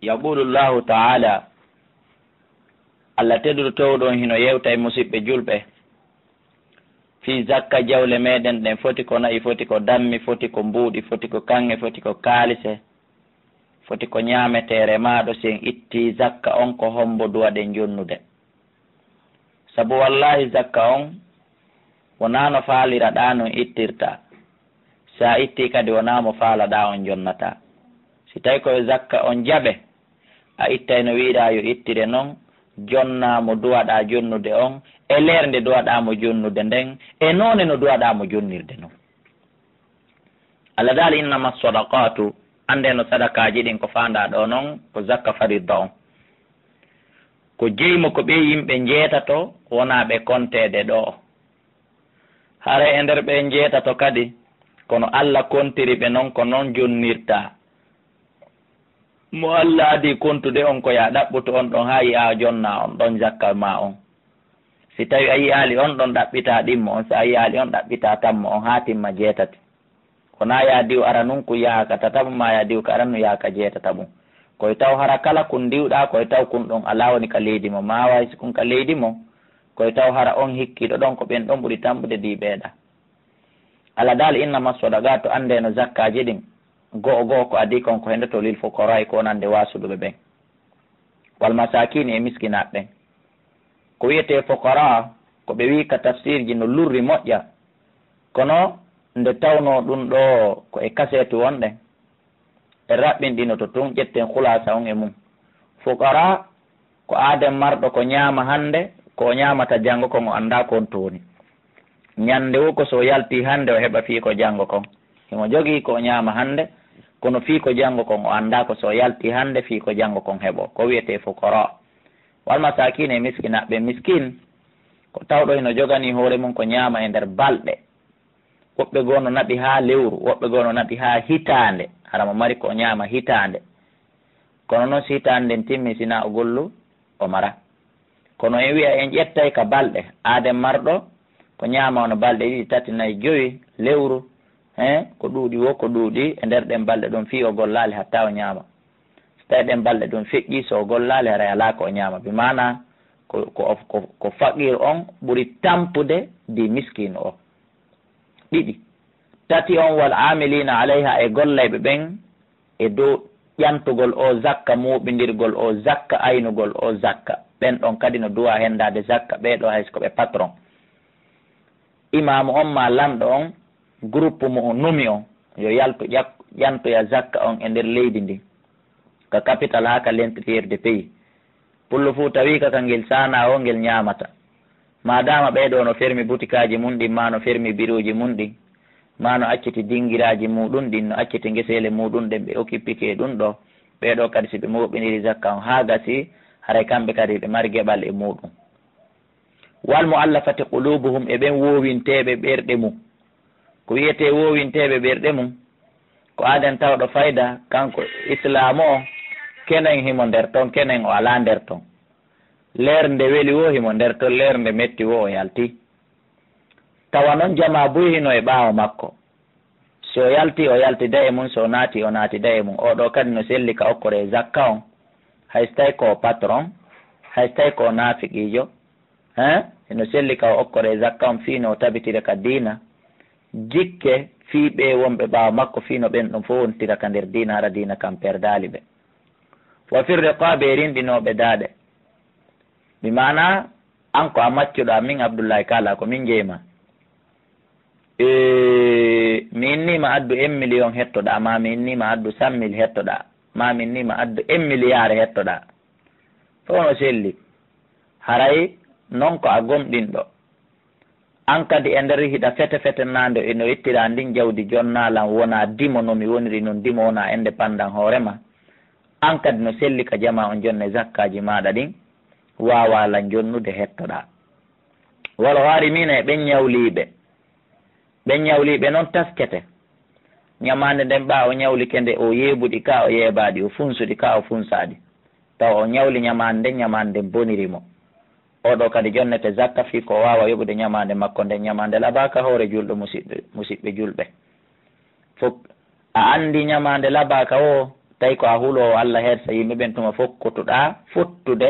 يقول الله تعالى Allah teɗuɗo towɗon hino yewta e musidɓe julɓe fi zakka jawle meɗen ɗen foti ko nayi, foti ko dammi, foti ko mbuuɗi, foti ko kanŋe, foti ko kaalise, foti ko ñaametere maɗo sen itti zakka on ko hombo duwaɗen jonnude. Sabu wallahi zakka on wonano faalira ɗa non ittirta, sa itti kadi wonamo faalaɗa on jonnata. Si tawi koye zakka on jaɓe a ittay no wiiɗa yo ittire noon, jonnamo duwaɗa jonnude on e lerde duwaɗamo jonnude nden e noone no duwaɗamo jonnirde noon. Allah dal innama sadaqatu, ande no sadakaji ɗin ko fanda ɗo noon ko zakka faridda on, ko jeymo ko ɓe yimɓe jeetato wona ɓe kontede ɗo. hara e nder ɓe jeetato kadi kono Allah kontiri ɓe noon ko noon jonnirta. Mo Allah adi kontude on ko ya ɗaɓɓuto on ɗon ha yi'a jonna on ɗon zakka ma on. Si tawi a yiyali on ɗon ɗaɓɓita ɗimmo on, so a yiyali on ɗaɓɓita tammo on ha timma jeetati, kona ya diw ara nun ku yahaka tataɓo ma ya diw ka arannu yahaka jeetata mum. Koye taw hara kala kun diwɗa koye taw kun ɗon ala woni ka leydi mo, ma wawi si kun ka leydi mo koye taw hara on hikkiɗo ɗon ko ɓen ɗon ɓuuri tambude diɓeɗa. Allah dal innama sadaqa to ande no zakkaji ɗin go'o ko adi kon ko hendeto lil fuqara ko nande wasuɗuɓe ɓen wal masakini e miskinaɓe ɓen. Ko wiyete fuqara ko ɓe wi ka tafsirji no lurri moƴƴa, kono nde tawno ɗum ɗo ko e kasetu wonɗen e raɓɓinɗino to tun ƴetten hulasa on e mum. Fuqara ko aaden marɗo ko ñaama hande ko ñamata janngo kon o anda kon toni, ñande wo ko so yalti hande o heɓa fii ko janngo kon, himo jogii ko ñaama hande kono fii ko janngo kon o anda ko so yalti hande fii ko janngo kon heɓo, ko wiyete fuqara. Wal masakine e miskinaɓe. Miskin ko tawɗo hino jogani hoore mum ko ñaama e nder balɗe, woɓɓe goo no naɓi ha lewru, woɓɓe goo no naɓi ha hitande, haramo mari ko ñaama hitande, kono noon si hitande nden timmi sina o gollu o mara. Kono en wiya en ƴettay ka balɗe, aaden marɗo ko ñaama ono balɗe 2, 3, 4, 5 lewru, ko ɗuuɗi wo ko ɗuuɗi e nder ɗen balɗe ɗum fi o gollali hatta o ñaama. So tawi ɗen balɗe ɗum feƴƴi so o gollali haray ala ko o ñaama, bi mana ko faqir on ɓuri tampude di miskine o. 2 tati on wal amilina alayha e gollayɓe ɓen e dow ƴantugol o zakka, muɓidirgol o zakka, aynugol o zakka, ɓen ɗon kadi no duwa hendade zakka, ɓeɗo hayso ɓe patron. Imamu on ma lamɗo on groupe mo numi on yo ƴantoya zakka on e nder leydi ndi ka capital ha ka l'intérieur de pays. Pullo fu tawi ka ngel sana o ngel ñamata, madama ɓeɗo no fermi butikaji mum ɗin, ma no fermi biruji mum ɗin, ma no acciti dingiraji muɗum ɗin, no acciti guesele muɗum ɗen ɓe occupike ɗum ɗo, ɓeɗo kadi si ɓe moɓiniri zakka on ha gasi haray kamɓe kadi ɓe mari gueɓal e muɗum. Wal mu'allafati qulubuhum e ɓen wowinteɓe ɓerɗe mum. Ko wiyete wowinteɓe ɓerɗe mum ko aden tawɗo fayda kanko islamu o kenen himo nder ton, kenen o ala nder ton. Lernde weli wo himo nder ton, lernde metti wo o yalti. Tawa noon jama buy hino e ɓaawo makko, so o yalti da e mum, so naati o naati da e mum. Oɗo kadi no selli ka okkore zakka on, hay so tawi ko patron, hay so tawi ko naafiqijo, ino selli ka okkore zakka on fino o tabitira ka diina, jikke fii ɓe wonɓe ɓaawo makko fino ɓen ɗon fof wontira ka nder diina, hara diina kam perdali ɓe. Wa fir riqabe rindinoɓe daaɗe, mi mana an ko a maccuɗo a min Abdoullahi Kala ko min jeyma, mi innima addu 1 million hettoɗa, ma mi innima addu 100 000 hettoɗa, ma mi innima addu 1 milliard hettoɗa, fof no selli. Haray non ko a gomɗinɗo an kadi e nder hiɗa fete fete nande eno ittira ndin jawdi jonnalan wona dimo no mi woniri noon, dimo wona indépendant hoorema, an kadi no selli ka jama on jonne zakkaji maɗa ɗin wawalan jonnude hettoɗa. wala waari mina e ɓen ñawliɓe noon taskete ñamande nden ɓa o ñawlike nde o yeebuɗi ka o yeebaɗi, o funsuɗi ka o funsaɗi, taw o ñawli ñamande nden bonirimo. Oɗo kadi jonnete zakka fi ko wawa yoɓude ñamande makko nden, ñamande labaka hoore julɗo musidɓe julɓe. Fof a andi ñamande labaka o tawi ko a huulowo Allah hersa yimɓe ɓen tuma fof kotoɗa fottude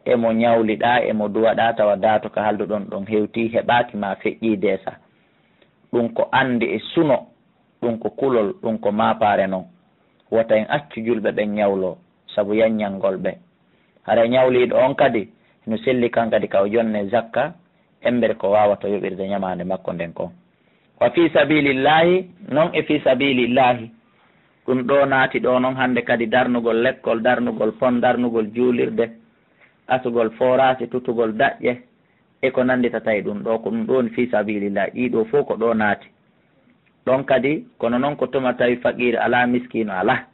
emo ñawliɗa emo duwaɗa tawa dato ko halduɗon ɗon hewti heɓaki ma feƴƴi desa ɗum ko andi e suno ɗum ko kulol ɗum ko mapare noon wota en accu julɓe ɓen ñawlo saabu yanñalngol ɓe hara ñawliɗo on kadi no selli kan kadi ka o jonne zakka embere ko wawata yoɓirde ñamande makko nden kon wa fi sabilillahi noon e fi sabilillahi ɗum ɗo naati ɗo noon hande kadi darnugol lekkol darnugol pon darnugol juulirde asugol forage tutugol daƴƴe e ko nandita tawi ɗum ɗo ko ɗum ɗoni fi sabilillahi ɗiɗo fof ko ɗo naati ɗon kadi kono noon ko tuma tawi faqir ala miskino ala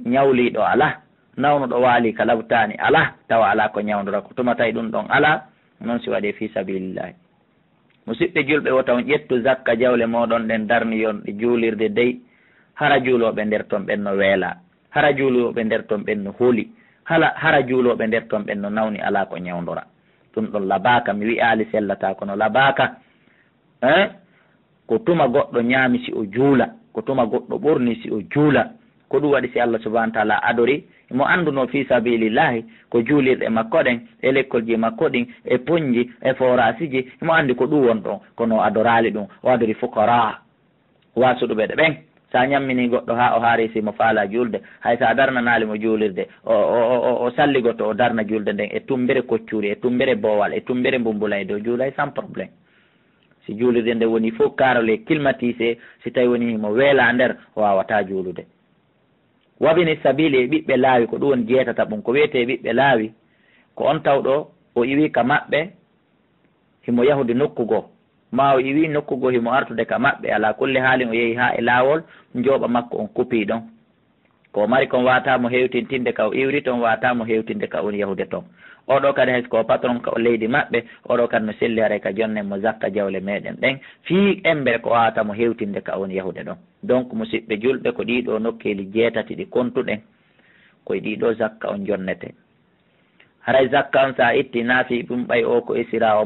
ñawliɗo ala nawnuɗo waali ka labtani ala tawa ala ko ñawdora ko tuma tawi ɗum ɗon ala noon si waɗe fi sabilillahi musidɓe julɓe wota on ƴettu zakka jawle moɗon ɗen darniyon ɗe juulirde dey hara juuloɓe nder ton ɓen no weela hara juuloɓe nder ton ɓen no hooli hara juuloɓe nder ton ɓen no nawni ala ko ñawdora ɗum ɗon labaka mi wi'ali sellata kono labaka ko tuma goɗɗo ñaami si o juula ko tuma goɗɗo ɓorni si o juula ko ɗum waɗi si Allah subahana taala adori mo anduno fi sabilillahi ko juulirɗe makko ɗen e lekkolji makko ɗin e poñji e forage ji mo andi ko ɗum won ɗon kono adorali ɗum o adori fukara wasuɗuɓe ɗe ɓen sa ñammini goɗɗo ha o haarisi mo faala julde hay sa darnanali mo juulirde o salligoto o darna julde nden e tumbere koccuri e tumbere bowal e tumbere mbumbulay dow juulay sans probléme si juulirde nde woni fof karole climatisé si tawi woni mo weela nder o wawata juulude wabini sabili e ɓiɓɓe laawi ko ɗum woni jeetata ɓum ko wiyete ɓiɓɓe laawi ko on tawɗo o iwi ka maɓɓe himo yahude nokkugo ma o iwi nokkugo himo artude ka maɓɓe ala kulle haalin o yeehi ha e laawol njooɓa makko on kupi ɗon ko mari kon watamo hewtintinde ka o iwri toon watamo hewtinde ka on yahude toon oɗo kadi haysko patron ka o leydi maɓɓe oɗo kadi no selli hare ka jonnen mo zakka jawle meɗen ɗen fii embere ko wawatamo hewtinde ka on yahude ɗon donc musidɓe julɓe ko ɗiɗo nokkeli jeetati ɗi kontuɗen koye ɗiɗo zakka on jonnete haray zakka on sa itti naafi ɗum ɓay o ko esirawo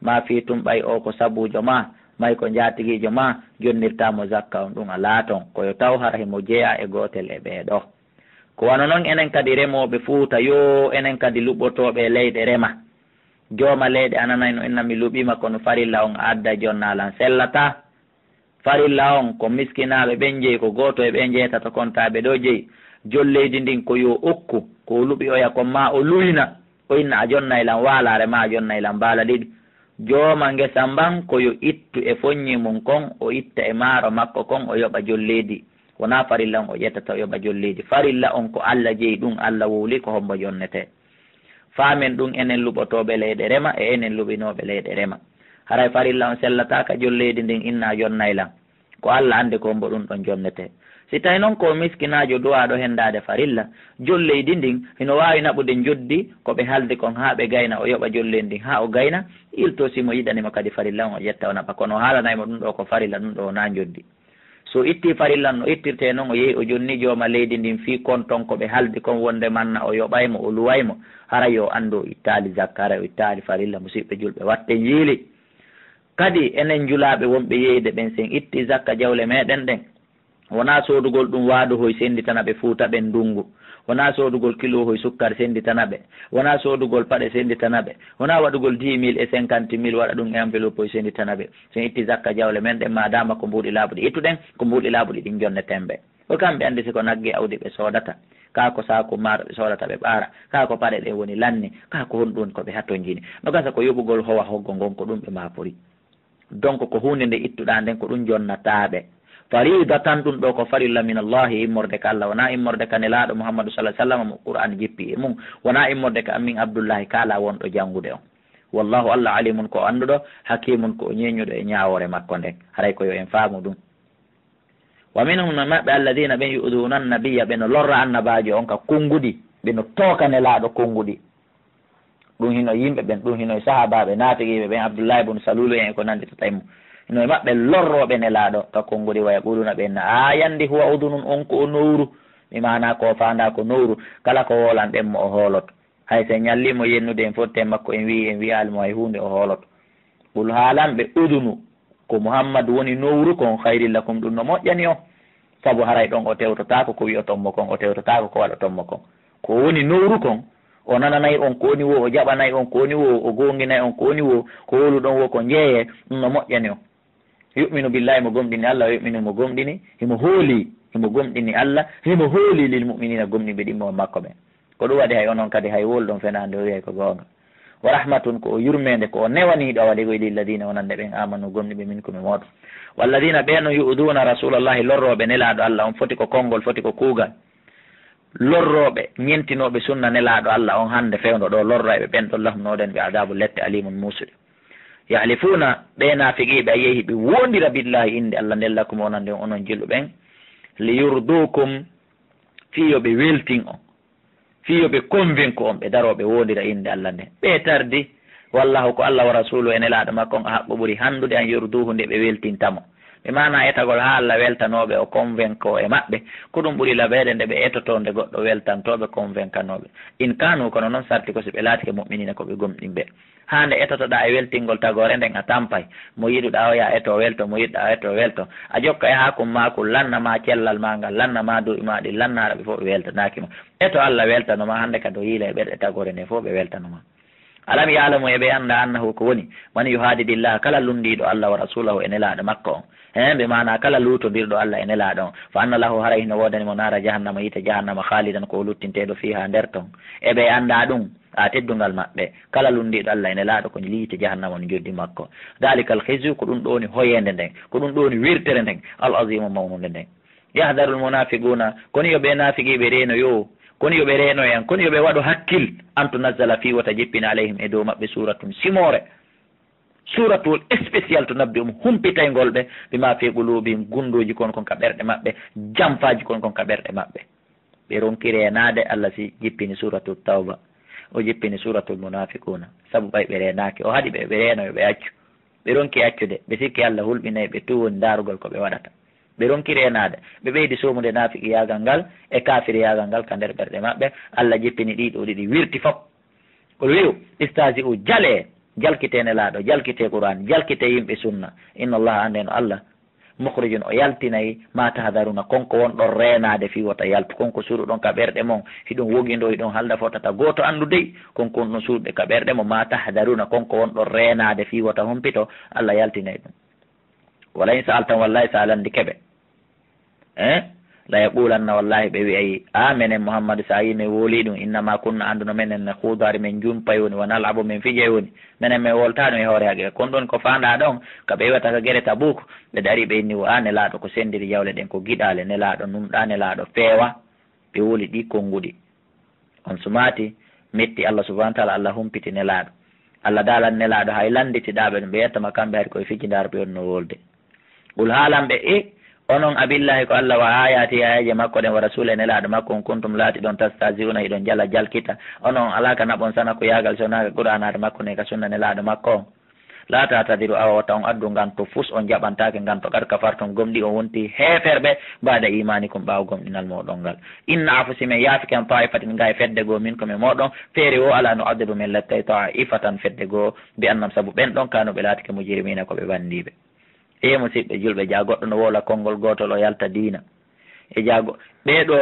ma fi tum ɓay o ko sabujo ma may ko jatiguijo ma jonnirtamo zakka on ɗum ala toon koyo taw hara himo jeeya e gotel e ɓeeɗo ko wano noon enen kadi remoɓe Fuuta yo enen kadi luɓɓotoɓe leyɗe rema jooma leyɗe ananay no innami luɓima kono farilla on adda jonnalan sellata farilla on ko miskinaɓe ɓen jeeyi ko goto e ɓen jeetata kontaɓe ɗo jeeyi jolleydi ndin ko yo okku ko luɓi oya kon ma o luyna o inna a jonnaylan waalare ma a jonnaylan mbaala ɗiɗi jooma ngesa mban koyo ittu e foññi mum kon o itta e maaro makko kon o yoɓa jolleydi wona farilla on o ƴettata o yoɓa jolleydi farilla on ko Allah jeeyi ɗum Allah wowli ko hombo jonnete faamen ɗum enen luɓotoɓe leyɗe rema e enen luɓinoɓe leyɗe rema haray farilla on sellataka jolleydi ndin inna jonnaylan ko Allah andi ko hombo ɗum ɗon jonnete si tawi noon ko miskinajo duwaɗo hendade farilla jolleydi ndin hino wawi naɓude joddi koɓe haldi kon ha ɓe gayna o yoɓa jolleydi ndin ha o gayna ilto simo yiɗanimo kadi farilla on o ƴetta o naɓa kono o haalanaymo ɗum ɗo ko farilla ɗum ɗo wona joddi so itti farilla no ittirte noon o yeehi o jonni jooma leydi ndin fi konton koɓe haldi kon wonde manna o yoɓaymo o luwaymo hara yo andu o ittali zakka hara o ittali farilla musidɓe julɓe watte jiili kadi enen julaɓe wonɓe yeyde ɓen sen itti zakka jawle meɗen ɗen wona sodugol ɗum waaduhoy senditanaɓe Fuuta ɓen ndungu wona sodugol kilohoy sukkar senditanaɓe wona sodugol paɗe senditanaɓe wona waɗugol 10 000 e 50 000 waɗa ɗum enveloppe oy senditanaɓe sen itti zakka jawle men ɗen madama ko mbuuɗi laaɓuɗi ittuɗen ko mbuuɗi laaɓuɗi ɗin jonnetenɓe ko kamɓe andi siko nagge awdi ɓe sodata kako saku maaro ɓe sodata ɓe ɓaara kako paɗe ɗe woni lanni kako honɗum koɓe hattojini no gasa ko yoɓugol howa hoggo ngon ko ɗum ɓe mapori donc ko hunde nde ittuɗa nden ko ɗum jonnataɓe faridatan ɗum ɗo ko farilla min allahi immorde ka Allah wona immorde ka nelaɗo Muhammadu sallam mo Qur'an jippi e mum wona immorde ka amin Abdoullahi kala wonɗo janngude on wallahu Allah alimun ko anduɗo hakimun ko ñeñuɗo e ñawore makko nden haray ko yo en faamu ɗum wa minhum no maɓɓe alladina ɓen yu'duna annabiya ɓeno lorra annabajo on ka konngudi ɓeno tooka nelaɗo konngudi ɗum hino yimɓe ɓen ɗum hino e sahabaɓe naatigiɓe ɓen Abdoullahi ibn Salulu en ko nandi tatay mum hino e maɓɓe lorroɓe nelaɗo ka konngudi waya ɓuruna ɓenna a yandi huwa udunun on ko o nowru mi mana ko fanda ko nowru kala ko wolan ɗemmo o hooloto hay so ñallimo yennude en fotte makko en wiyalimo hay hunde o hooloto ɓul haalanɓe udunu ko Muhammadu woni nowru kon hayrilla kum ɗum no moƴƴani o sabu haray ɗon o tewtotako ko wiyotommo kon o tewtotako ko waɗatommo kon ko woni nowru kon o nananayi on ko woni wo o jaɓanayi on ko woni wo o gonginayi on ko woni wo ko woluɗon wo ko jeeye ɗum no moƴƴani o yu'minu billahi mo gomɗini Allah o yu'minu mo gomɗini himo hooli himo gomɗini Allah himo hooli lil mu'minina gomɗiɓe ɗimmo makko ɓen ko ɗum waɗi hay onon kadi hay wolɗon fenande o wiyay ko goonga wa rahmatun ko o yurmede ko o newaniɗo waɗi koye lilladina wonande ɓen amanu gomɗiɓe min komi moɗo walladina ɓeno yu'duna rasulallahi lorroɓe nelaɗo Allah on foti ko konngol foti ko kuugal lorroɓe ñentinoɓe sunna nelaɗo Allah on hande fewdo ɗo lorroɓe ɓen ɗon lahum noɗen ɓe adabu lette alimun musuɗe yahlifuna ɓe nafiqiɓe a yeehi ɓe wondira billahi inde Allah ndellakum wonande on onon jilluɓen li yurdukum fiyo ɓe weltin on fiyo ɓe convaincu on ɓe daroɓe wondira inde Allah nde ɓe tardi wallahu ko Allah wa rasulu e nelaɗo makko on haqqo ɓuuri handude an yurduhu nde ɓe weltintamo ɓe mana etagol ha Allah weltanoɓe o convainco e maɓɓe ko ɗum ɓuuri laɓede nde ɓe etoto nde goɗɗo weltantoɓe convaincanoɓe in kanu kono noon sarti ko si ɓe laatike mu'minina koɓe gomɗinɓe hande etotoɗa e weltingol tagore nden a tampay mo yiɗuɗa o ya eto welto mo yiɗɗa eto welto a jokka e hakkum makul lannama cellal ma ngal lannama duuɓi maɗi lannaraɓe fof ɓe weltanakima eto Allah weltanoma hande kadi o yiila e ɓerɗe tagore nde fof ɓe weltanoma alam yalamu eɓe anda annahu ko woni man yuhadidillah kala lundiɗo Allah wa rasulahu e nelaɗo makko on ɓe mana kala lutodirɗo Allah e nelaɗo on fa anna lahu haray no wodanimo nara jahannama yita jahannama khalidan ko luttinteɗo fiha nder ton eɓe anda ɗum a teddungal maɓɓe kala lundiɗo Allah e nelaɗo ko liite jahannama no joddi makko dalika al khizyu ko ɗum ɗoni hoyende nden ko ɗum ɗoni wirtere nden al azimu mawnude nden yahdaru l munafiquna kono yoɓe nafiqiɓe reno yo kono yoɓe reno en kono yoɓe waɗo hakkil an tunazzala fi wata jippina alayhim e dow maɓɓe suratum simore suratul spécial to nabbi humpitaygol ɓe bima fi qulubihim gundoji kon kon ka ɓerɗe maɓɓe jamfaji kon kon ka ɓerɗe maɓɓe ɓe ronkiri renade Allah si jippini suratul tawba o jippini suratul munafiquna saabu ɓay ɓe renaki o haɗi ɓe renoyo ɓe accu ɓe ronki accude ɓe sikki Allah hulɓinayi ɓe tuwoni darugol ko ɓe waɗata ɓe ronki renade ɓe ɓeydi somude nafiki yagal ngal e kafiri yagal ngal ka nder ɓerɗe maɓɓe Allah jippini ɗiɗo ɗiɗi wirti fof o wiyu istasi u jale jalkite nelaɗo jalkite qur'an jalkite yimɓe sunna inna Allah andeno Allah mukhrijun o yaltinayi ma tahdaruna konko wonɗon renade fi wota yaltu konko suuɗuɗon ka ɓerɗe mon hiɗum wogindo hiɗum halda fotata goto andudey konko wonɗon suuɗe ka ɓerɗe mo ma tahdaruna konko wonɗon renade fi wota humpito Allah yaltinayi ɗum wala in sa'altan wallahi sa alandi keɓe la yaqulanna wallahi ɓe wi'ayi a menen Muhammadu sa yi min wooli ɗum innama kunna anduno menen ne hudari men jumpay woni wona laɓo men fije woni menen min woltaɗum e hoore haqiqa kon ɗon ko fanda ɗon ka ɓe wiwata ka guere Tabuk ɓe dari ɓe inni a nelaɗo ko sendiri jawle ɗen ko giɗale nelaɗo numɗa nelaɗo feewa ɓe wooli ɗi konguɗi on sumati metti Allah subahana taala Allah humpiti nelaɗo Allah dalan nelaɗo hay landitiɗaɓe ɗum ɓe yettama kamɓe hari koye fijidar ɓe onno wolde ɓul haalanɓe onon abillahi ko Allah wa ayati ayaje makko ɗen wa rasula nelaɗo makko on kuntum laati ɗon tastaziuna iɗon jala jalkita onon alaka naɓon sana ko yagal sonaga qur'anade makko ne ka sunna nelaɗo makko on la tatadiru awa wata on addu ngan to fus on jaɓantake ngan to qad kafartum gomɗi on wonti heferɓe mbaɗa imani kum ɓawa gomɗinal moɗon ngal inna afusi men yaafike en taifatin nga e fedde goo min komi moɗon feeri o ala no addibu min lettay taifatan fedde goo mbi annam saabu ɓen ɗon kanoɓe laatike mujirimina koɓe wandiɓe e musidɓe julɓe ja goɗɗo no wola konngol gotol o yalta diina e jago ɓeɗo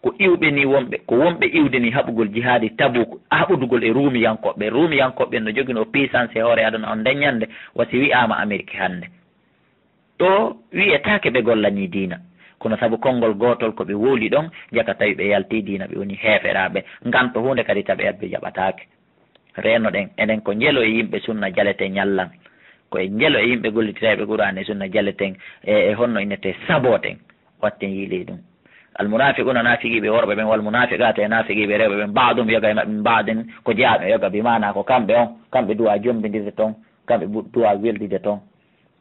ko iwɓe ni wonɓe ko wonɓe iwde ni haɓugol jihadi Tabuk haɓudugol e rumiyankoɓɓe no jogino puissance e hoore aduna on deññande wasi wi'ama Amérique hande ɗo wiyetake ɓe gollani diina kono saabu konngol gotol koɓe wooli ɗon jaka tawi ɓe yalti diina ɓe woni heeferaɓe ganto hunde kadi taɓe adɓe jaɓatake reno ɗen enen ko jelo e yimɓe sunna jalete ñallan koye jelo e yimɓe gollitiraɓe qur'an e sunna jaleten e honno innete saboten watten yiili ɗum almunafiquna nafiqiɓe worɓe ɓen wal munafiqat e nafiqiɓe rewɓe ɓen baɗum yoga e maɓɓe baɗen ko jaaɓe yoga bimana ko kamɓe on kamɓe duwa jombidide toon kamɓe duwa weldide toon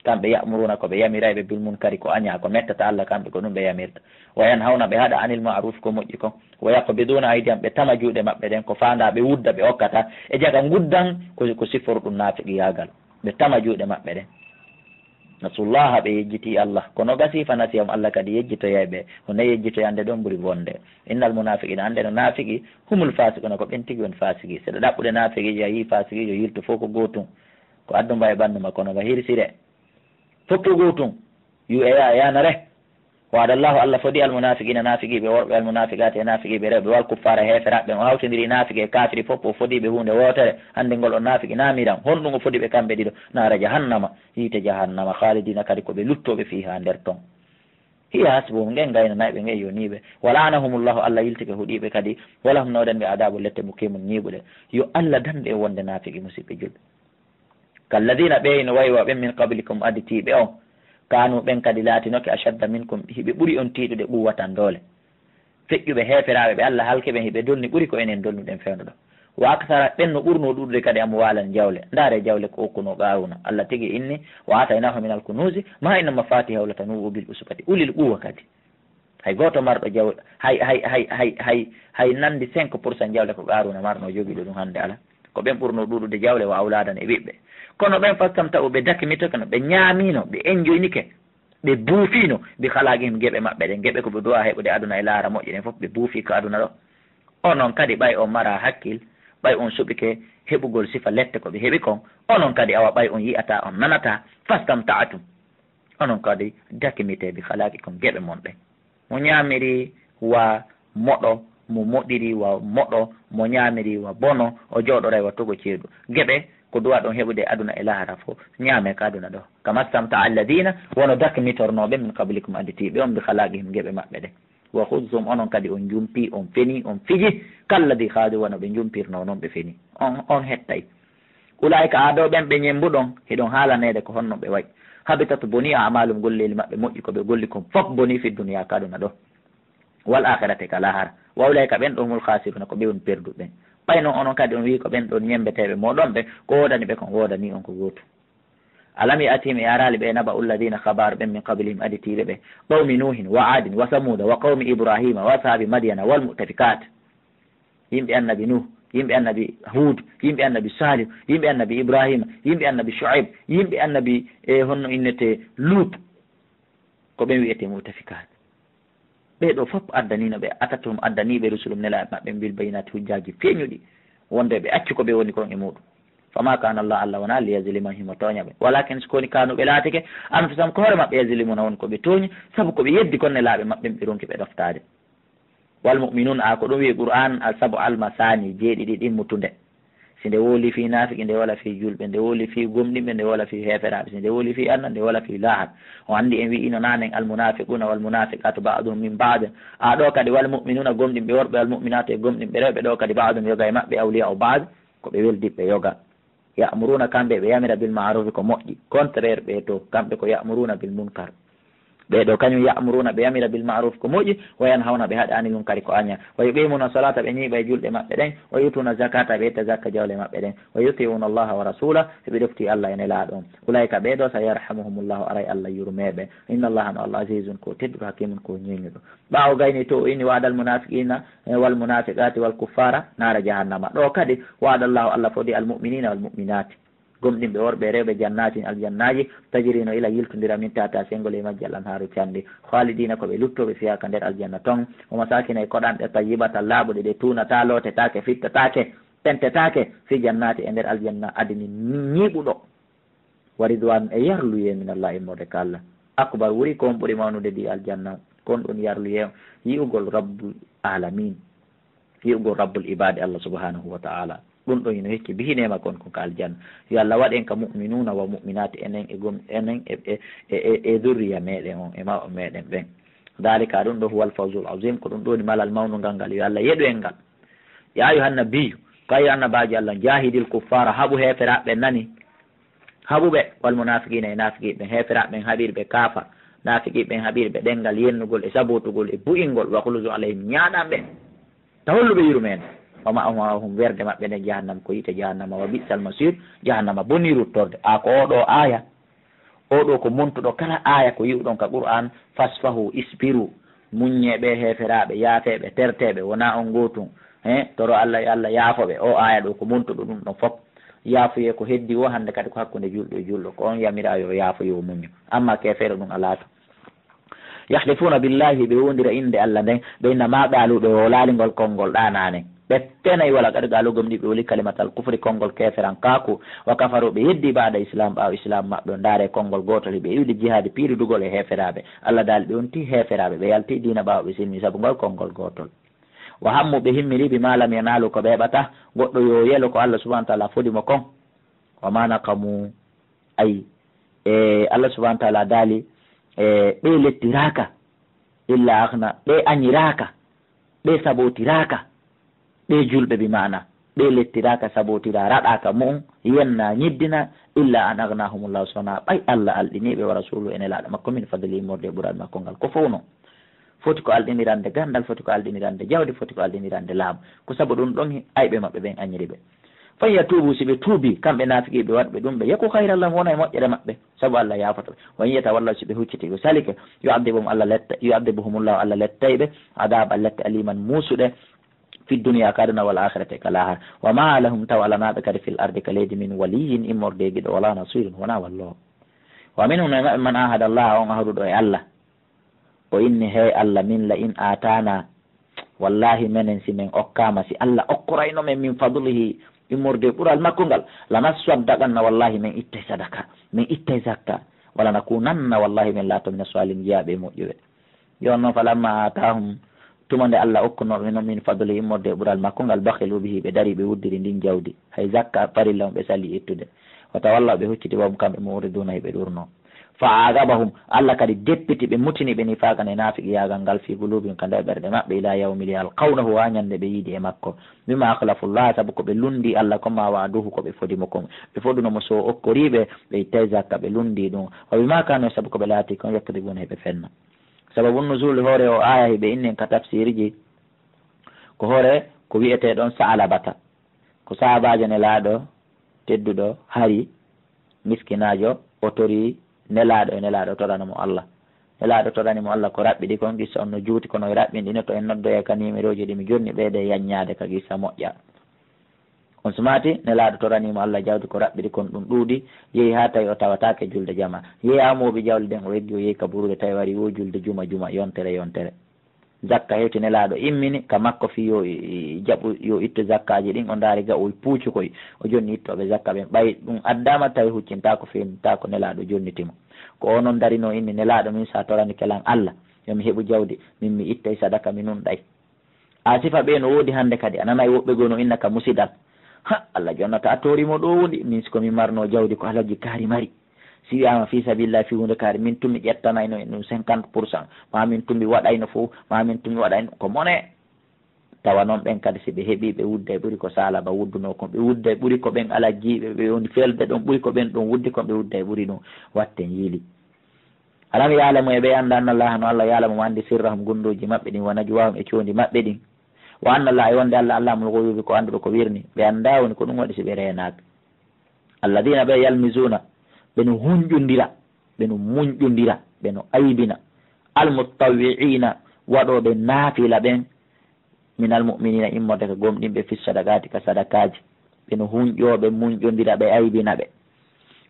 kamɓe yamuruna koɓe yamirayɓe bil munkari ko aña ko mettata Allah kamɓe ko ɗum ɓe yamirta wayan hawna ɓe haɗa anil ma'ruf ko moƴƴi kon wa yaqbiduna aydiyam ɓe tama juuɗe maɓɓe ɗen ko fanda ɓe wudda ɓe hokkata e jaga guddan ko sifforu ɗum nafiqi yagal ɓe tama juuɗe maɓɓe ɗen nasullaha ɓe yejjiti Allah kono gasi fa nasiyam Allah kadi yejjitoyay ɓe hono yejjitoyande ɗon ɓuuri bonde innal munafiqina ande no nafiqi humul fasiquna ko ɓen tigi won fasiki seɗa ɗaɓɓude nafiqiji a yi fasikijo yilto fof ko gotum ko addumba e ɓandu makko no nga hirsire fof to gotum yu eya yanare وعد الله الله فدي المنافقين نافقي بورب المنافقات نافقي برب والكفار هيفرا بن هاوتندري نافقي كافر فوب فدي بهونde wotere hande ngol on nafiki namiran honɗum fodi ɓe kamɓe ɗiɗo nara jahannama yiite jahannama khalidina kadi ko ɓe luttoɓe fiha nder ton hiya hasbuhum ngen gayna nayɓe nge yoniɓe walanahumullahu allah yiltike huuɗiɓe kadi walahum nawɗen ɓe adabu lette mukimun ñiɓuɗe yo allah danɓe wonde nafiki musidɓe julɓe kalladina ɓeyno waywa ɓen min qablikum additiɓe on kanu ɓen kadi laatinoke ashadda minkum hiɓe ɓuuri on tiiɗude ɓuwatan doole feƴƴuɓe heeferaɓe ɓe allah halkeɓe hiɓe donni ɓuuri ko enen donnuɗen fewnuɗo wa aksara ɓen no ɓurno ɗuɗude kadi amo walan jawle ndaare jawle ko okkuno qaruna allah tigi inni wa ataynahu min alkunusi ma inna mafatiha latanu bil usbati ulil quwa kadi hay goto marɗo jawle hay nandi 5% jawle ko qaruna marno jogiɗo ɗum hande ala ko ɓen ɓurno ɗuɗude jawle wa awladan e ɓiɓɓe kono ɓen fastam taw ɓe dakimito kono ɓe ñaamino ɓe enjoynike ɓe buufino ɓe halagihim geɓe maɓɓe ɗen geɓe koɓe duwa heɓude aduna e laara moƴƴi ɗen fof ɓe buufi ko aduna ɗo onon kadi ɓay on mara hakkil ɓay on suɓike heɓugol sifa lette koɓe heɓi kon onon kadi awa ɓay on yiyata on nanata fastam ta'atum onon kadi dakimite ɓe halaki kon geɓe mon ɗen mo ñaamiri wa moɗo mo moɗiri wa moɗo mo ñaamiri wa bono o jooɗo rewa togo ceeɗu geɓe ko duwa ɗon heɓude aduna e lahara fo ñaame ka aduna ɗo kama stamta alladina wono dakmitornoɓe min qablikum additiɓe on ɓe halagihim geɓe maɓɓe ɗe wa hudsum onon kadi on jumpi on feni on fiji kalladi haaju wona ɓe jumpirno noon ɓe feni on hettay ulaika aɗo ɓen ɓe ñembuɗon heɗon haalanede ko honno ɓe wayi habitat boni amalum golleli maɓɓe moƴƴi koɓe golli kon fof boni fi duniya ka aduna ɗo wal akhirate ka lahara wa ulaika ɓen ɗo humul khasiruna ko ɓewon perduɓen ɓayno onon kadi on wi ko ɓen ɗon ñembeteɓe moɗon ɓe ko wodani ɓe kon wodani on ko gotu alam yatihim e arali ɓe naba ulladina habaru ɓen min qablihim aditiɓe ɓe qawmi nuhin wa adin wa samuda wa qawmi ibrahima wa ashabi madyana wal mutafikat yimɓe annabi nuh yimɓe annabi hud yimɓe annabi salih yimɓe annabi ibrahima yimɓe annabi shuaib yimɓe annabi e honno innete lut ko ɓen wiyete mutafikat ɓeɗo fof addanino ɓe atatum addaniɓe rusulum nelaɓe maɓɓe bil bayinati hujjaji feeñuɗi wonde ɓe acci koɓe woni kon e muɗum fama kana allah wona liyazlima himo toñaɓe walakin sikoni kanuɓe laatike anfusam ko hoore maɓɓe yazlimuna won koɓe tooñi saabu koɓe yeddi kon nelaɓe maɓɓe ɓe ronki ɓe ɗoftade walmuminun a ko ɗum wi qur'an al sabu almasani jeeɗiɗi ɗimmutunde si nde wooli fi nafiki nde wala fi julɓe nde wooli fi gomɗinɓe nde wala fi heferaɓe si nde wooli fi anna nde wala fi lahat o andi en wi ino nanen almunafiquna walmunafiqatu ba'dum min ba'd a ɗo kadi walmuminuna gomɗinɓe worɓe walmuminatu e gomɗinɓe rewɓe ɗo kadi ba'dum yoga e maɓɓe awliya o ba'd ko ɓe weldiɓe yoga ya'muruna kamɓe ɓe yamira bil ma'ruf ko moƴƴi contraire ɓe to kamɓe ko ya'muruna bil munkar ɓeɗo kañum ya'muruna ɓe yamira bil ma'ruf ko moƴƴi wa yanhawna ɓe haɗani ɗum kadi ko aña wa yuqimuna salata ɓe ñiiɓa e julɗe maɓɓe ɗen wa yutuna zakata ɓe yetta zakka jawle maɓɓe ɗen wa yuti'una allaha wa rasula ɓe ɗofti allah ene laaɗon ulaika ɓeɗo sa yarhamuhumullahu aray allah yurmeɓe inna allaha no allah azizun ko tedduɗo hakimun ko ñeñuɗo ɓawo gayni to ini waɗal munafiqina wal munafiqati wal kuffara nara jahannama ɗo kadi waɗallahu allah fodi al mu'minina wal mu'minati gomɗinɓe worɓe rewɓe jannatin aljannaji tajirino ila yiltodira min tata sengole majji allah haaru candi halidina koɓe luttoɓe fiyaka nder aljanna ton o masakina e koɗanɗe tayyibata laaɓuɗe ɗe tunata lotetake fittatake pentetake fi jannati e nder aljanna adini ñiɓuɗo wa ridwan e yarluye min allah immode ka allah akbar wuri kon ɓuuri mawnude ndi aljanna kon ɗum yarluye yi'ugol rabbul alamin yi'ugol rabbul ibade allah subhanahu wa ta'ala ɗum ɗo ino hecci bihinema kon ko ka aljanna yo allah waɗen ka mu'minuna wa mu'minati enen e gom enen e durriya meɗen on e mawɓe meɗen ɓen dalika ɗum ɗo huwal fawzul azim ko ɗum ɗoni malal mawnugal ngal yo allah yeɗu en ngal ya ayuha nabiyu ko ayi annabaji allah jahidil kuffara haɓu heferaɓe nani haɓuɓe wal munafiqina e nafiqiɓe heferaɓe haɓirɓe kaafa nafiqiɓe haɓirɓe ɗengal yennugol e sabotugol e bu'ingol wa khulusu alayhim ñaɗanɓe tawolluɓe yurmen wama ahum werde maɓɓe nde jahannama ko yite jahannama wa bi'sal masir jahannama boni ruttorde a ko oɗo aya oɗo ko montuɗo kala aya ko yiwɗon ka qur'an fasfahu ispiru muññeɓe heferaɓe yaafeɓe terteɓe wona on gotum toro allah e allah yaafoɓe o aya ɗo ko montuɗo ɗum ɗon foof yaafoye ko heddi o hande kadi ko hakkude julɗo e julɗo ko on yamira yo yaafoyo muñu amma kefere ɗum alaato yahlifuna billahi ɓe wondira inde allah nden ɓe inna ma ɗaluɗo o laalingol konngol ɗanane ɓe penayi wala kadi galugom ɗi ɓe woli kalimatal kufri konngol keferan kaku wa kafaru ɓe yeddi baada islam ɓaawa islam maɓɓe o ndaare konngol gotol ɓe iwdi jihadi piiridugol e heferaɓe Allah daali ɓe wonti heferaɓe ɓe yalti dina ɓaawa ɓe silmi saabu ngol konngol gotol wa hammu ɓe himmiri bi malam yanalu ko ɓe heɓata goɗɗo yo yelo ko Allah subahana taala fodimo kon wa ma naqamu ay Allah subahana taala daali ɓe lettiraka illa akhna ɓe añiraka ɓe sabotiraka ɓe julɓe bi mana ɓe lettiraka sabotira raɗaka mum yenna ñiddina illa an agnahumullahu sona ɓay Allah alɗiniɓe wa rasulu ene laaɗa makko min fadli morde ɓural makko ngal ko fof non foti ko alɗinirande gandal foti ko alɗinirande jawdi foti ko alɗinirande laamu ko saabu ɗum ɗon ayɓe maɓɓe ɓen añiri ɓe faya tuubu si ɓe tuubi kamɓe naafiqiɓe watɓe ɗum ɓe yakku hayrallah wona e moƴƴere maɓɓe saabu Allah yafoto won yiyata walla si ɓe hucciti ko salike yo abdibuhum Allah letta yo abdibuhumullahu Allah lettayɓe adaba lette aliman muusuɗe fi dunia kaduna wal akhirate ka lahar wa ma lahum taw alanaɓe kadi fil ardi ka leydi min waliyin immorde giɗo wala nasirin wona wallo wa minhum e man ahada Allah on ahduɗo e Allah o inni hey Allah min la in atana wallahi menen si min okkama si Allah okkorayno men min fadlihi immorde ɓural makko ngal lanaswaddaqanna wallahi min ittay sadaka min ittay zakka wala nakunanna wallahi min laato min aswalin jiyaɓe moƴƴuɓe yon noon falamma atahum tuma nde Allah okkunoɓe noon min fadlihi immorde ɓural makko ngal bahilu bihi ɓe dari ɓe wuddiri ndin jawdi hay zakka parilla ɓe sali ittude wa tawalla ɓe hucciti wom kamɓe muriduna ɓe ɗurno fa agabahum Allah kadi deppiti ɓe mutini ɓe nifakan e nafiqi yagal ngal fi gulubin ka nder ɓerɗe maɓɓe ila yawmil yalqawnahu ha ñande ɓe yiidi e makko bima akhlafullah saabu ko ɓe lundi Allah comma waduhu ko ɓe fodimo kon ɓe foɗunomo so okkoriɓe ɓe ittay zakka ɓe lundi ɗum wa bima kano saabu ko ɓe laati kon yakdibuna heɓe fenna sababu nuzul hoore o aya heɓe innen ka tafsiriji ko hoore ko wiyete ɗon saalabata ko sahabajo ne laaɗo tedduɗo hari miskinajo o tori nelaɗo e nelaɗo toranamo Allah nelaɗo toranimo Allah ko raɓɓiɗi kon gissa on no juuti kono raɓɓinɗine to en noddoye ka numéroji ɗi mi jonni ɓeede yaññade ka gissa moƴƴa on sumati nelaɗo toranimo Allah jawdi ko raɓɓiɗi kon ɗum ɗuuɗi yeehi ha tawi o tawatake julde jama yeehi amoɓe jawle ɗen o heddi o yeehi ka burude tawi wari wo julde juma yontere zakka hewti nelaɗo immini ka makko fi yo jaɓu yo ittu zakkaji ɗin o daari ga o puucu koy o jonni ittoɓe zakka ɓen ɓay ɗum addama tawi huccintako fewnitako nelaɗo jonnitimo ko onon darino inni nelaɗo min sa torani kelan Allah yomi heeɓu jawdi min mi ittay sadaka mi nunɗay a sifa ɓe no woodi hande kadi a nanayi woɓɓe goo no inna ka musidal ha Allah jonnata a torimo ɗo wondi min sikomi marno jawdi ko alaji kaari mari si wiyama fi sabilillah fi hunde kaari min tummi ƴettanayno en ɗum 50%, ma min tummi waɗayno fof ma min tummi waɗayno ko mone tawa noon ɓen kadi si ɓe heeɓi ɓe wudda e ɓuuri ko salaba wudduno kon ɓe wudda e ɓuuri ko ɓen ala jiiɓe ɓe woni felde ɗon ɓuuri ko ɓen ɗon wuddi kon ɓe wudda e ɓuuri ɗum watten yiili alam yalamu e ɓe anda anna Allah no Allah yalamu wandi sirrahum gundoji maɓɓe ɗin wona juwahum e condi maɓɓe ɗin wa anna Allah e wonde Allah allamul ghuyubi ko anduɗo ko wirni ɓe anda woni ko ɗum waɗi si ɓe renaka alladina ɓe yalmisuna ɓeno hunƴodira ɓeno munƴodira ɓeno aybina almutawiina waɗoɓe naafila ɓen min almuminina immorde ko gomɗinɓe fi sadakati ka sadakaji ɓeno hunƴoɓe munƴodira ɓe aybina ɓe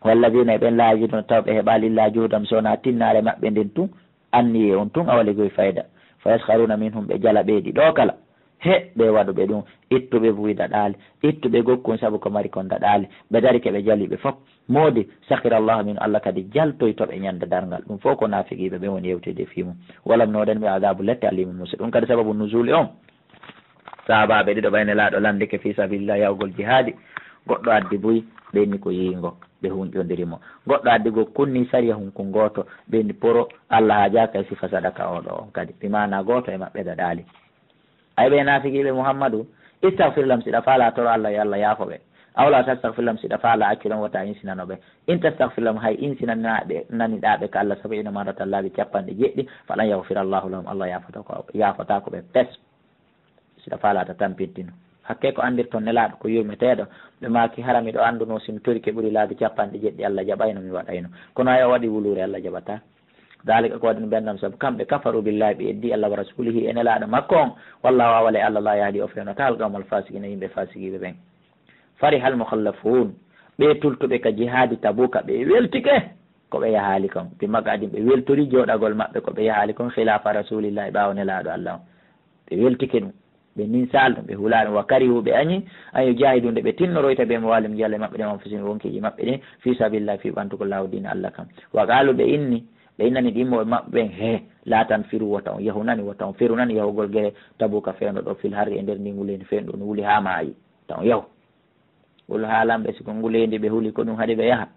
walladina e ɓen laajuno taw ɓe heeɓa lillah juhdam sowona tinnare maɓɓe nden tun anniye on tun awaligoye fayda fa yaskharuna minhum ɓe jala ɓeydi ɗo kala he ɓe waɗuɓe ɗum ittuɓe buwi daɗali ittuɓe gokkun saabu ko mari kon daɗali ɓe dari keɓe jaliɓe fof moodi sahirallahu min Allah kadi jaltoytoɓe ñande dargal ɗum fof ko nafiqiɓe ɓe woni yewtede fimum walam noɗen ɓe adabu lette alimu musa ɗum kadi sababu nusuli on sahabaɓe ɗiɗo ɓayne laaɗo landike fi sabilillah yawgol jihadi goɗɗo addi buy ɓenni ko yingo ɓe hunƴodirimo goɗɗo addi go kunni sariya hunko goto ɓenni poro Allah ha jaka e sifa sadaka oɗo on kadi bimana goto e maɓɓe daɗali ay ɓe nafiqiɓe Muhammadu istahfirlam siɗa faala toro Allah yo Allah yaafoɓe awla tastahfirlam siɗa faala accilon wota insinanoɓe in tastahfirlam hay insinanaɓe naniɗaɓe ka Allah sabiina maratallahi 90 falan yahfirallahu lahum Allah yafota ko ɓe pes siɗa faalata tampintino hakke ko andir toon nelaɗo ko yurmeteɗo ɓe maki harami ɗo anduno simi tori ke ɓuuri laabi 90 Allah jaɓayno mi waɗayno kono ay o waɗi wulure Allah jaɓata dalika ko waɗi no bendam saabu kamɓe kafaru billahi ɓe eddi Allah wa rasulihi e nelaɗo makko on wallahu awale Allah la yahdi o fewno tal gawmal fasigina yimɓe fasigiɓe ɓen fari hal mukhallafun ɓe tultuɓe ka jihadi tabuka ɓe weltike ko ɓe yahali kon ɓe magadi ɓe weltori joɗagol maɓɓe ko ɓe yahali kon khilafa rasulillahi ɓawo nelaɗo Allah on ɓe weltike ɗum ɓe nin salɗum ɓe hulani wa karihu ɓe añi an yujahidu nde ɓe tinnoroyta ɓe mo walim jalle maɓɓe ɗen anfusihim wonkiji maɓɓe ɗin fi sabilillah fi ɓantugo lawdina Allah kam wa qalu ɓe innani ɗimmoɓe maɓɓe ɓen he laatan firu wata on yahunani wata on firunani yahugol guere tabuka fewno ɗo fil harri e nder ndi nguleydi fewno ɗo no wuuli ha maayi taw yahu wol haalamɓe siko nguleydi ɓe huuli ko ɗum haɗi ɓe yaaha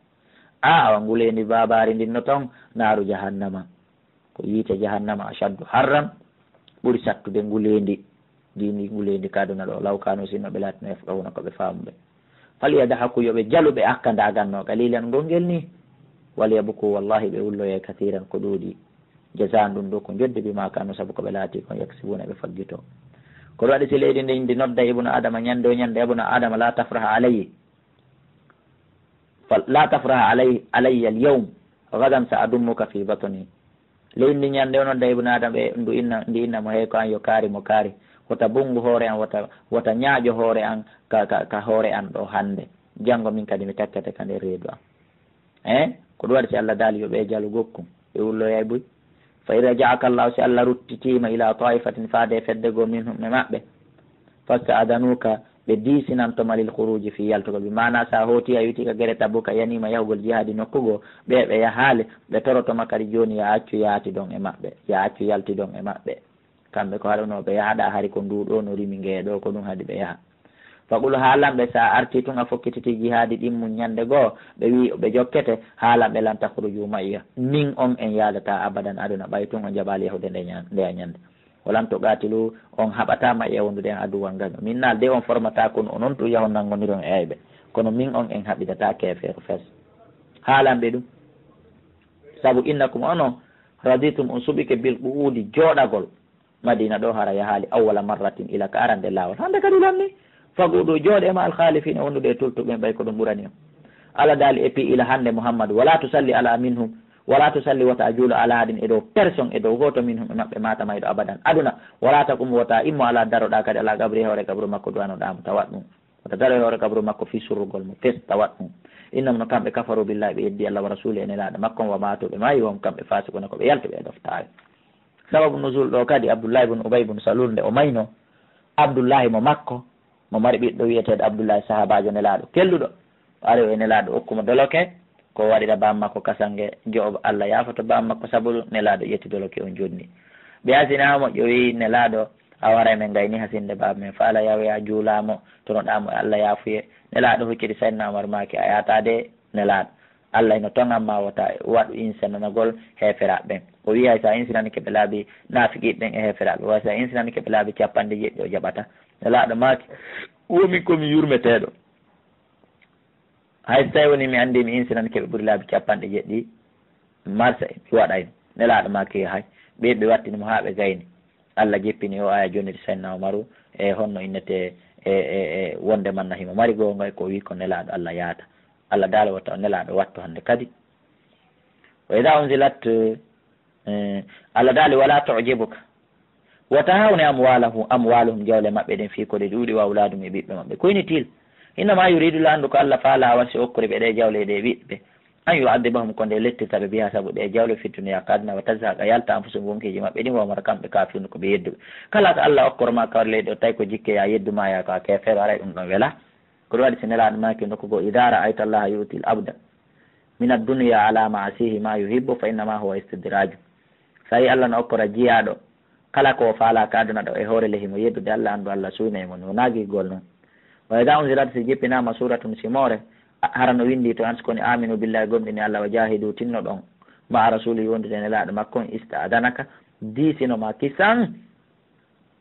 awa nguleydi babari ndinno taw naaru jahannama ko yiite jahannama ashaddu harran ɓuuri sattude nguleydi ndini nguleydi kaduna ɗo law kano sinno ɓe laatino yafqahuna koɓe faamuɓe falyada hakku yoɓe jaluɓe akka ndaganno qalilan ngongel ni walyabuku wallahi ɓe wulloye kathiran ko ɗuuɗi jasan ɗum ɗo ko jodde bima kano saabu koɓe laati kon yaksibuna ɓe faggito ko ɗo waɗi si leydi ndi ndi nodda ibnu adama ñande o ñande ibnu adama la tafraha alayhi la tafraha alayya al yawm gadan sa adummuka fi batni leydi ndi ñande o nodda ibnu adama ɓe ndi inna mo hey ko an yo kaari mo kaari wota bungu hoore an wota ñaaƴo hoore an ka hoore an ɗo hande janngo min kadi mi takkete ka nder reedu am ko ɗum waɗi si allah daali yo ɓe jalu gokkum ɓe wulloyay boy fa ida jaaka llahu si allah ruttitima ila taifatin faade fedde goo min humɓe maɓɓe fasta adanuka ɓe disinantoma lil khuruji fi yaltugol bi mana sa hooti a witi ka guere tabuka yanima yahugol jihadi nokkugo ɓe yahaale ɓe torotoma kadi joni ya accu yaati ɗon e maɓɓe ya accu yalti ɗon e maɓɓe kamɓe ko haɗano ɓe yahaɗa hari ko nduɗo no rimi ngeeɗo ko ɗum haadi ɓe yaha faqul haalanɓe sa arti tun a fokkititi jihadi ɗimmum ñande goo ɓe wi ɓe jokkete haalanɓe lan tahruju maiya min on en yadata abadan aduna ɓay tun o jaɓali yahude nde a ñande walan to qatilu on haɓatama e yawdude en aduwal ngal min naal de on formata kono onon tu yahon nangodiron e ayɓe kono min on en haɓidata kefeero fes haalanɓe ɗum saabu innakum ono raditum on suɓike bil ɓuudi jooɗagol madina ɗo hara yahaali awwala marratin ila ka arande lawol hande kadi lanni faguɗo jooɗe ma alkhalifina wondude e tultuɓe ɓay ko ɗum ɓurani o ala daali et puis ila hande mouhammadou wala tusalli ala minhum wala tusalli wota a juulo ala haɗin e dow personne e dow goto minhum e maɓɓe matama e ɗo abadan aduna wala takum wota immo ala daroɗa kadi ala gabri hewre kabru makko duwanoɗamo tawat ɗum wota daro hewre kabru makko fi surrugol mo fes tawat ɗum innam no kamɓe kafaru billahi ɓe yeddi allah wa rasuli en elaɗo makko wa matoɓe mayi won kamɓe fasikono koɓe yaltoɓe e ɗoftawe sababu nusul ɗo kadi abdoullahi bne ubay bne salul nde o mayno abdoullahi mo makko mo mari ɓiɗɗo wiyeteɗo abdoullahi sahabajo nelaɗo kelluɗo ari o e nelaɗo hokkuma doloke ko waɗiɗa bam makko kasange jo allah yafoto bam makko saabu nelaɗo ƴetti doloke on jonni ɓe asinamo ƴowi nelaɗo a wara men gayni hasinde baba men fa ala yawoya juulamo tonoɗamo e allah yafuye nelaɗo huccidi saydna omar maki a yatade nelaɗo allah ino tongamma wota waɗu insenanagol heferaɓe ɓen o wi hay sa insinani keɓe laabi nafiqiɓe ɓen e heferaɓe way sa insinani keɓe laabi capanɗe jeɗɗi o jaɓata nelaɗo maki womi komi yurmeteɗo hay so tawi woni mi andi mi insinani keɓe ɓuuri laabi capanɗe jeɗɗi marsa mi waɗayno nelaɗo maki hay ɓe wattinimo ha ɓe gayni allah jeppini o aya jonnide saydna omaru e honno innete e wonde manna himo mari gonga ko wi ko nelaɗo allah yaata allah daala watta o nelaɗo wattu hande kadi wa ida unzilat allah daali wala tujibuka wata hawne amwaluhum jawle maɓɓe ɗen fi kode ɗuuɗi wa awladum e ɓiɓɓe maɓɓe koyni til innama yuridu la andu ko allah faala wasi okkuri ɓe ɗe jawle ɗe ɓiɓɓe an yu'adibahum ko nde lettirtaɓe biha saabu ɗe jawle fittunoya kadna wa tashaqa yalta anfusum wonkiji maɓɓe ɗin wamata kamɓe kafirno ko ɓe yedduɓe kala ko allah okkoroma kawre leydi o tawi ko jikkeya yeddumaya ko a kefeero aray ɗum ɗon weela ko ɗum waɗi so nelaɗo maki nokkugo idara ayta allaha yuti l abda min addunia ala ma asihi ma yuhibbu fa innama huwa istidraju so yi allah no okkora jiyaɗo kala ko faala ka aduna ɗo e hoore lehimo yeddude allah andu allah suuna e mon o naguigol noon wa ida unzilat si jippinama suratun simore harano windi to ans koni aminu billahi gomɗini allah wa jahidu tinno ɗon ma a rasuli wondude nelaɗo makkon ista adanaka disinoma kisan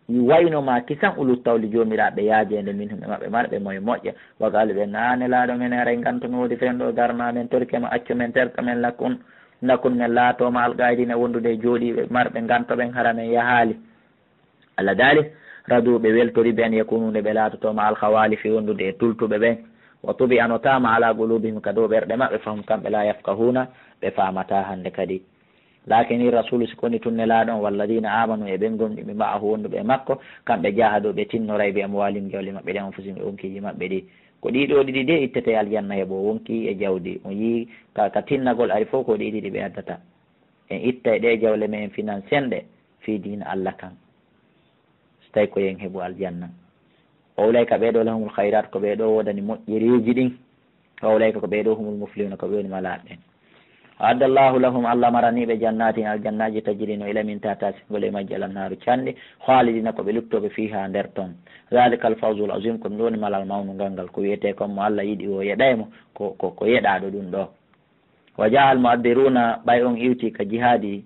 waynoma kisan ulut tawli jomiraɓe yaajede min humɓe maɓɓe marɓe moye moƴƴa wagali ɓe na nelaɗo men aray gantonoodi fenɗo darma men torkema accu men terka men lakkun nakun men laatoma algaydine wondude jooɗiɓe marɓe gantoɓen hara men yahaali allah daali raduɓe weltori ɓe en yakunude ɓe laatotoma alhawali fi wondude e tultuɓe ɓen wa tubi anotama ala gulubihim ka dow ɓerɗe maɓɓe fahum kamɓe la yafkahuna ɓe famata hande kadi lakini rasulu sikoni tunnelaɗon walladina amanu e ɓen gonɗiɓe maahu wonduɓe e makko kamɓe jahado ɓe tinnoray ɓe amwalim jawli maɓɓe ɗe anfusihim e wonkiji maɓɓe ɗi ko ɗiɗo ɗiɗi de ittete aljanna heeɓo wonki e jawdi o yi ka tinnagol ari fof ko ɗi ɗiɗi ɓe addata en itta e ɗe jawle men finan senɗe fi dina allah kan tawi ko yen heɓu aljanna. wa ulayka ɓeɗo lahumul hayrat ko ɓeɗo wodani moƴƴereji ɗin. wa ulayka ko ɓeɗo humul muflihuna ko ɓe woni malaɓe. adda llahu lahum allah maraniɓe jannatin aljannaji tajrino ila min tata singole majji alannaru canɗi halidina koɓe luttoɓe fiha nder toon. dhalika alfawzu l azim ko ɗum ɗoni malal mawnu ngalngal ko wiyete comme mo allah yiɗi o yeɗaymo ko yeɗaɗo ɗum ɗo. wa jaa al muaddiruna ɓay on iwti ka jihadi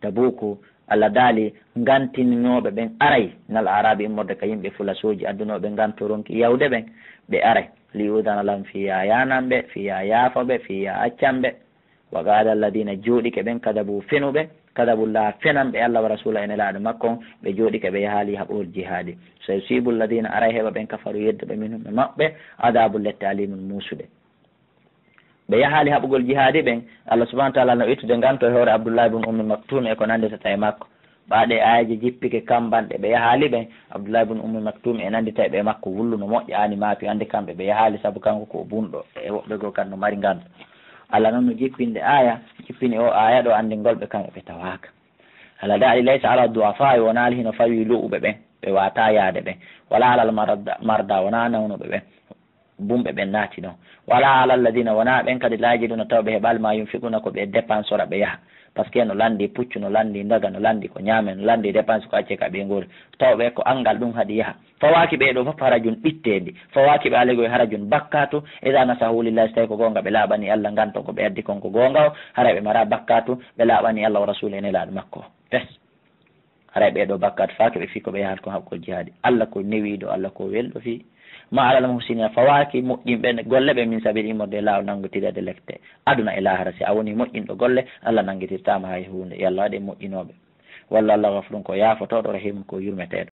tabuku allah daali gantininoɓe ɓen aray nal arabi immorde ka yimɓe fulasuji addunoɓe gantoronki yawde ɓen ɓe aray li udana lam fiya yananɓe fiya yaafoɓe fiya accanɓe. wa qala alladina jooɗike ɓen kadabu fenuɓe kadabullah fenanɓe allah wa rasula ene laaɗo makko on ɓe jooɗike ɓe yahaali haɓol jihadi so yusibu alladina aray heɓa ɓen kafaru yedduɓe min humɓe maɓɓe adabu lette alimun muusuɓe. ɓe yahaali haɓugol jihadi ɓen allah subahana taala no ittude nganto e hoore abdoullahi bun ummi maktum e ko nanditata e makko ɓaɗe ayaji jippike kambanɗe ɓe yahaali ɓen abdoullahi bun ummi maktum e nandita ɓe makko wullu no moƴƴa ani maapi andi kamɓe ɓe yahaali saabu kanko ko bunɗo e woɓɓe goo kan no mari nganto. allah noon no jippinde aya jippini o aya ɗo andingolɓe kamɓe ɓe tawaka. ala daɗi laysa ala duafa wona ali hino fawi lu'uɓe ɓen ɓe wata yaade ɓen wala alal marda wona nawnuɓe ɓen bumɓe ɓen naati ɗon wala ala alladina wona ɓen kadi laajiɗuna taw ɓe heɓal ma yumfiquna ko ɓe dépense ora ɓe yaaha par ce que no landi puccu no landi daga no landi ko ñaamen no landi dépense ko acce ka ɓe goori taw ɓe ko angal ɗum haadi yaaha fawaki ɓeɗo fof harajun ɓittedi fawaki ɓe alego e harajun bakkatu ida nasahu lillahi so tawi ko gonga ɓe laaɓani allah ganton ko ɓe addi konko gonga o haray ɓe mara bakkatu ɓe laaɓani allah wa rasul ene laaɗo makko pes haray ɓeɗo bakkatu fake ɓe fi ko ɓe yahat ko haɓkol jihaadi allah ko newiɗo allah ko welɗo fi ma alal muhsinina fawaki moƴƴinɓe golle ɓe min sabil immorde laaw nangotirede lefte aduna e lahara si a woni moƴƴinɗo golle allah nanguitirtama hay hunde yo allah waɗe moƴƴinoɓe walla allah gafurun ko yaafotoɗo rahimu ko yurmeteɗo.